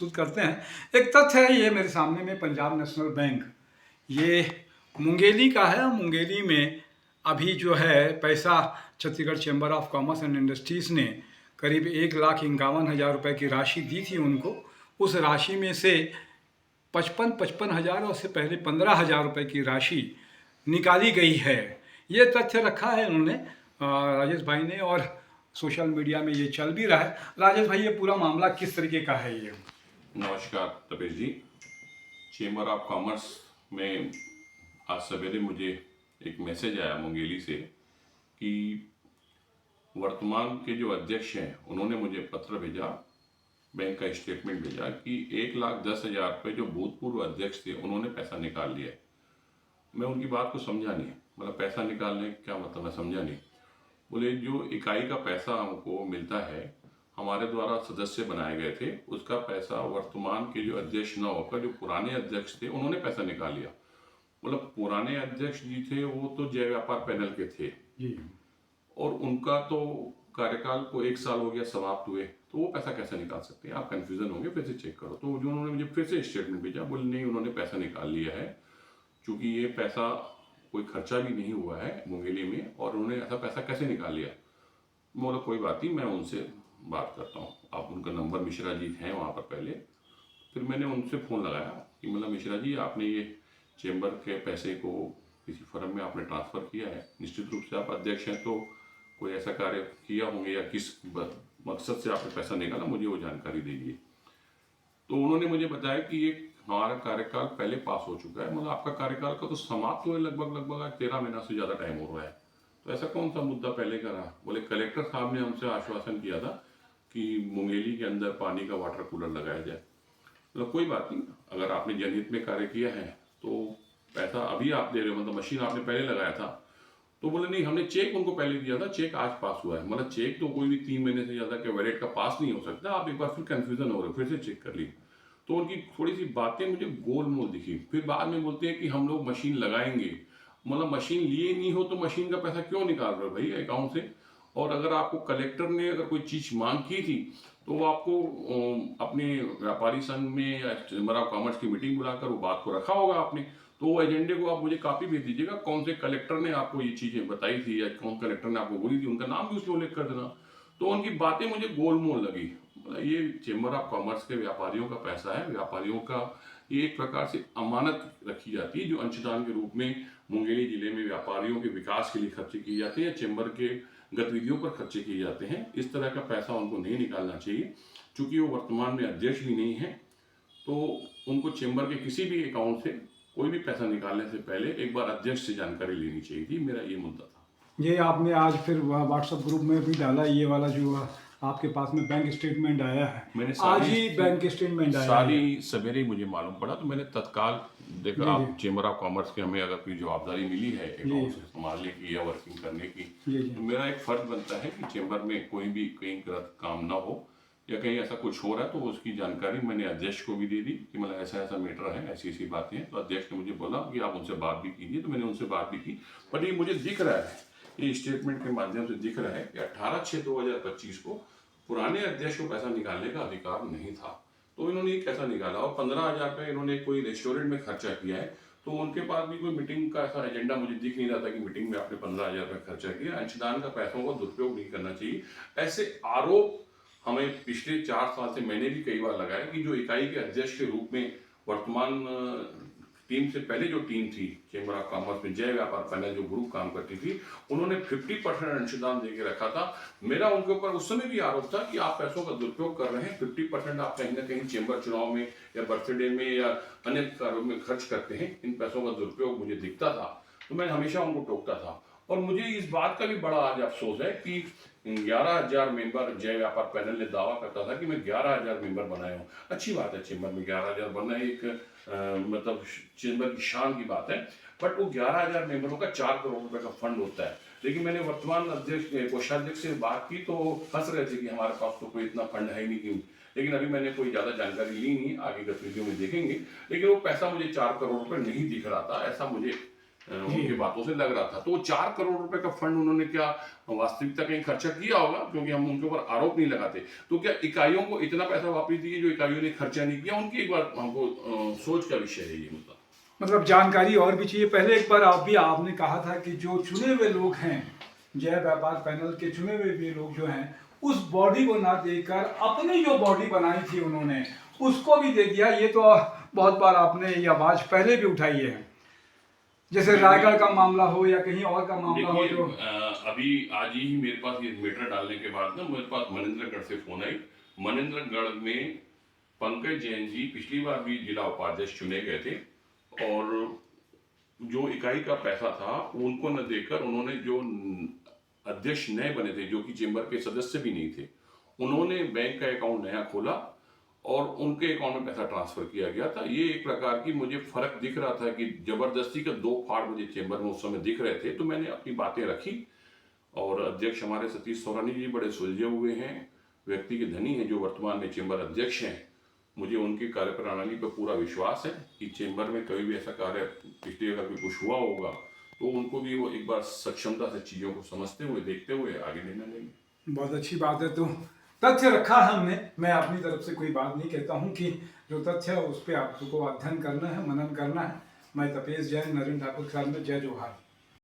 प्रस्तुत करते हैं। एक तथ्य है ये मेरे सामने में पंजाब नेशनल बैंक, ये मुंगेली का है। मुंगेली में अभी जो है पैसा Chhattisgarh chamber of commerce and industries ने करीब 1,51,000 रुपये की राशि दी थी उनको। उस राशि में से 55,000 और उससे पहले 15,000 रुपये की राशि निकाली गई है। ये तथ्य रखा है उन्होंने, राजेश भाई ने, और सोशल मीडिया में ये चल भी रहा है। राजेश भाई, ये पूरा मामला किस तरीके का है ये? नमस्कार तपेश जी। चेंबर ऑफ कॉमर्स में आज सवेरे मुझे एक मैसेज आया मुंगेली से कि वर्तमान के जो अध्यक्ष हैं उन्होंने मुझे पत्र भेजा, बैंक का स्टेटमेंट भेजा कि 1,10,000 रुपये जो भूतपूर्व अध्यक्ष थे उन्होंने पैसा निकाल लिया है। मैं उनकी बात को समझा नहीं, मतलब पैसा निकालने का क्या मतलब मैं समझा नहीं। बोले जो इकाई का पैसा हमको मिलता है, हमारे द्वारा सदस्य बनाए गए थे, उसका पैसा वर्तमान के जो अध्यक्ष न होकर जो पुराने अध्यक्ष थे उन्होंने पैसा निकाल लिया। मतलब पुराने अध्यक्ष जी थे वो तो जय व्यापार पैनल के थे जी, और उनका तो कार्यकाल को 1 साल हो गया समाप्त हुए, तो वो पैसा कैसे निकाल सकते हैं? आप कंफ्यूजन होंगे, फिर से चेक करो। तो जो उन्होंने मुझे फिर से स्टेटमेंट भेजा, बोले नहीं उन्होंने पैसा निकाल लिया है, चूंकि ये पैसा कोई खर्चा भी नहीं हुआ है मुंगेली में, और उन्होंने ऐसा पैसा कैसे निकाल लिया। मैं बोला कोई बात नहीं, मैं उनसे बात करता हूँ। आप उनका नंबर, मिश्रा जी हैं वहाँ पर पहले। फिर मैंने उनसे फ़ोन लगाया कि मतलब मिश्रा जी, आपने ये चेंबर के पैसे को किसी फर्म में आपने ट्रांसफ़र किया है, निश्चित रूप से आप अध्यक्ष हैं तो कोई ऐसा कार्य किया होंगे या किस मकसद से आपने पैसा निकाला, मुझे वो जानकारी दीजिए। तो उन्होंने मुझे बताया कि ये हमारा कार्यकाल पहले पास हो चुका है, मतलब आपका कार्यकाल का तो समाप्त हुए लगभग 13 महीना से ज़्यादा टाइम हो रहा है, तो ऐसा कौन सा मुद्दा पहले का रहा। बोले कलेक्टर साहब ने हमसे आश्वासन किया था कि मुंगेली के अंदर पानी का वाटर कूलर लगाया जाए। मतलब कोई बात नहीं, अगर आपने जनहित में कार्य किया है तो पैसा अभी आप दे रहे हो, मतलब मशीन आपने पहले लगाया था। तो बोले नहीं, हमने चेक उनको पहले दिया था, चेक आज पास हुआ है। मतलब चेक तो कोई भी 3 महीने से ज़्यादा के वैलिड का पास नहीं हो सकता। आप एक बार फिर कन्फ्यूज़न हो रहे हो, फिर से चेक कर ली। तो उनकी थोड़ी सी बातें मुझे गोलमोल दिखी। फिर बाद में बोलते हैं कि हम लोग मशीन लगाएंगे। मतलब मशीन लिए नहीं हो तो मशीन का पैसा क्यों निकाल रहे हो भाई अकाउंट से? और अगर आपको कलेक्टर ने अगर कोई चीज़ मांग की थी तो वो आपको अपने व्यापारी संघ में या चैम्बर ऑफ कॉमर्स की मीटिंग बुलाकर वो बात को रखा होगा आपने। तो वो एजेंडे को आप मुझे कापी भेज दीजिएगा, कौन से कलेक्टर ने आपको ये चीज़ें बताई थी या कौन कलेक्टर ने आपको बोली थी, उनका नाम भी उसमें उल्लेख कर देना। तो उनकी बातें मुझे गोलमोल लगी। मतलब ये चैम्बर ऑफ कॉमर्स के व्यापारियों का पैसा है, व्यापारियों का ये एक प्रकार से अमानत रखी जाती है जो अंशदान के रूप में मुंगेली जिले में व्यापारियों के विकास के लिए खर्चे किए जाते हैं या चैम्बर के गतिविधियों पर खर्चे किए जाते हैं। इस तरह का पैसा उनको नहीं निकालना चाहिए। चूंकि वो वर्तमान में अध्यक्ष भी नहीं है, तो उनको चैम्बर के किसी भी अकाउंट से कोई भी पैसा निकालने से पहले एक बार अध्यक्ष से जानकारी लेनी चाहिए थी। मेरा ये मुद्दा था। ये आपने आज फिर व्हाट्सएप ग्रुप में भी डाला, ये वाला जो आपके पास में बैंक स्टेटमेंट आया है, मैंने आज ही बैंक स्टेटमेंट आया है। सारी सवेरे मुझे मालूम पड़ा तो मैंने तत्काल देखा। जी, आप चैम्बर ऑफ कॉमर्स के हमें अगर कोई जवाबदारी मिली है जी, अकाउंट से संभालने की या वर्किंग करने की, जी, जी, तो मेरा एक फर्ज बनता है कि चैम्बर में कोई भी कहीं गलत काम ना हो या कहीं ऐसा कुछ हो रहा है तो उसकी जानकारी मैंने अध्यक्ष को भी दे दी कि मतलब ऐसा ऐसा मैटर है, ऐसी ऐसी बातें हैं। तो अध्यक्ष ने मुझे बोला कि आप उनसे बात भी कीजिए, तो मैंने उनसे बात भी की। बट ये मुझे दिख रहा है, ये स्टेटमेंट के माध्यम से दिख रहा है कि 18/6/2025 को पुराने अध्यक्ष को पैसा निकालने का अधिकार नहीं था। तो इन्होंने ये कैसा निकाला? और 15,000 रुपये इन्होंने कोई रेस्टोरेंट में खर्चा किया है, तो उनके पास भी कोई मीटिंग का ऐसा एजेंडा मुझे दिख नहीं रहा था कि मीटिंग में आपने 15,000 रुपये खर्चा किया। अंशदान का पैसों का दुरुपयोग नहीं करना चाहिए। ऐसे आरोप हमें पिछले 4 साल से मैंने भी कई बार लगाया कि जो इकाई के अध्यक्ष के रूप में वर्तमान टीम से पहले जो टीम थी चैम्बर ऑफ कॉमर्स में, जय व्यापार पैनल जो ग्रुप काम करती थी, उन्होंने 50% अंशदान दे के रखा था। मेरा उनके ऊपर उस समय भी आरोप था कि आप पैसों का दुरुपयोग कर रहे हैं। 50% आप कहीं ना कहीं चैम्बर चुनाव में या बर्थडे में या अन्य कार्यों में खर्च करते हैं। इन पैसों का दुरुपयोग मुझे दिखता था, तो मैं हमेशा उनको टोकता था। और मुझे इस बात का भी बड़ा आज अफसोस है कि 11,000 मेंबर जय व्यापार पैनल ने दावा करता था कि मैं 11,000 मेंबर बनाया हूँ। अच्छी बात है, चैम्बर में 11,000 बनना एक मतलब चैम्बर की शान की बात है। बट वो 11,000 मेंबरों का 4 करोड़ रुपए का फंड होता है। लेकिन मैंने वर्तमान अध्यक्ष कोषाध्यक्ष से बात की तो हंस रहे थे कि हमारे पास तो कोई इतना फंड है ही नहीं क्यों। लेकिन अभी मैंने कोई ज़्यादा जानकारी ली नहीं, आगे गतिविधियों में देखेंगे। लेकिन वो पैसा मुझे 4 करोड़ रुपए नहीं दिख रहा था, ऐसा मुझे उनकी बातों से लग रहा था। तो 4 करोड़ रुपए का फंड उन्होंने क्या वास्तविकता कहीं खर्चा किया होगा, क्योंकि हम उनके ऊपर आरोप नहीं लगाते। तो क्या इकाइयों को इतना पैसा वापस दिए जो इकाइयों ने खर्चा नहीं किया? उनकी एक बार हमको सोच का विषय है ये मुद्दा। मतलब जानकारी और भी चाहिए। पहले एक बार आपने कहा था कि जो चुने हुए लोग हैं, जय व्यापार पैनल के चुने हुए भी लोग जो हैं, उस बॉडी को ना देकर अपनी जो बॉडी बनाई थी उन्होंने उसको भी दे दिया। ये तो बहुत बार आपने ये आवाज पहले भी उठाई है, जैसे रायगढ़ का मामला हो या कहीं और का मामला हो। जो अभी आज ही मेरे पास ये मैटर डालने के बाद ना मेरे पास मनेंद्रगढ़ से फोन आई। मनेंद्रगढ़ में पंकज जैन जी पिछली बार भी जिला उपाध्यक्ष चुने गए थे, और जो इकाई का पैसा था उनको न देकर उन्होंने जो अध्यक्ष नए बने थे, जो कि चेंबर के सदस्य भी नहीं थे, उन्होंने बैंक का अकाउंट नया खोला और उनके अकाउंट में पैसा ट्रांसफर किया गया था। ये एक प्रकार की मुझे फर्क दिख रहा था कि जबरदस्ती का 2 फाड़ मुझे चेंबर में उस समय दिख रहे थे। तो मैंने अपनी बातें रखी, और अध्यक्ष हमारे सतीश सोरानी जी बड़े सुलझे हुए हैं, व्यक्ति के धनी हैं जो वर्तमान में चेंबर अध्यक्ष हैं। मुझे उनकी कार्यप्रणाली पर पूरा विश्वास है कि चेंबर में कभी भी ऐसा कार्य पिछले अगर भी कुछ हुआ होगा तो उनको भी वो एक बार सक्षमता से चीज़ों को समझते हुए देखते हुए आगे निर्णय लेंगे। बहुत अच्छी बात है। तो तथ्य रखा है हमने। मैं अपनी तरफ से कोई बात नहीं कहता हूं कि जो तथ्य है उस पर आपको अध्ययन करना है, मनन करना है। मैं तपेश जैन, नरेंद्र ठाकुर के साथ में, जय जोहार।